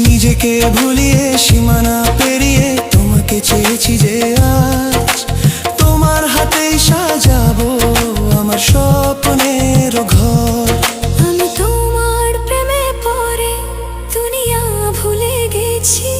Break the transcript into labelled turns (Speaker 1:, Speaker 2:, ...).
Speaker 1: নিজেকে ভুলিয়ে সীমানা পেরিয়ে তোমাকে চেয়েছি যে আজ তোমার হাতেই সাজাবো আমার স্বপ্নের ঘর।
Speaker 2: আমি তোমার প্রেমে পড়ে দুনিয়া ভুলে গেছি।